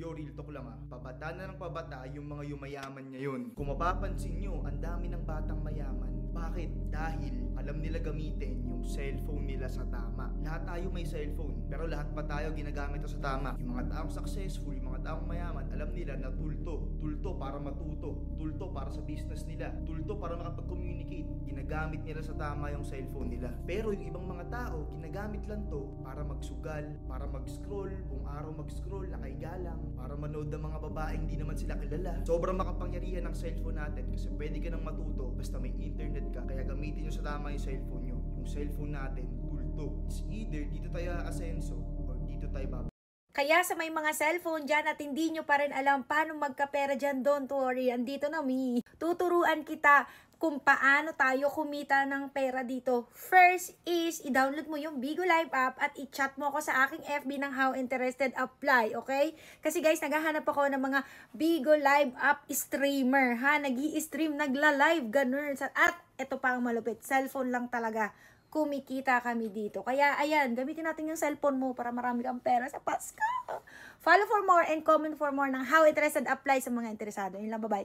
Yo, real talk lang pabata na ng pabata yung mga yumayaman ngayon. Kung mapapansin nyo, ang dami ng batang mayaman. Bakit? Dahil alam nila gamitin yung cellphone nila sa tama. Lahat tayo may cellphone, pero lahat pa tayo ginagamit ito sa tama. Yung mga taong successful, yung mga taong mayaman, alam nila na tulto para matuto, tulto para sa business nila, tulto para makapag-communicate. Ginagamit nila sa tama yung cellphone nila. Pero yung ibang mga tao, ginagamit lang to para magsugal, para mag-scroll, buong araw mag-scroll, nakaiga lang, para manood ng mga babaeng hindi naman sila kilala. Sobrang makapangyarihan ng cellphone natin kasi pwede ka nang matuto basta may internet ka. Kaya gamitin nyo sa tama yung cellphone nyo. Yung cellphone natin, tulto. It's either dito tayo aasenso or dito tayo Kaya sa may mga cellphone dyan at hindi nyo pa rin alam paano magkapera dyan, don't worry. Andito na tuturuan kita kung paano tayo kumita ng pera dito. First is, i-download mo yung Bigo Live app at i-chat mo ako sa aking FB ng How Interested Apply, okay? Kasi guys, naghahanap ako ng mga Bigo Live app streamer, ha? Nag-i-stream, nagla-live, ganun. At ito pa ang malupit, cellphone lang talaga. Kumikita kami dito. Kaya, ayan, gamitin natin yung cellphone mo para marami kang pera sa Pasko. Follow for more and comment for more ng How Interested Apply sa mga interesado. Yun lang, bye-bye.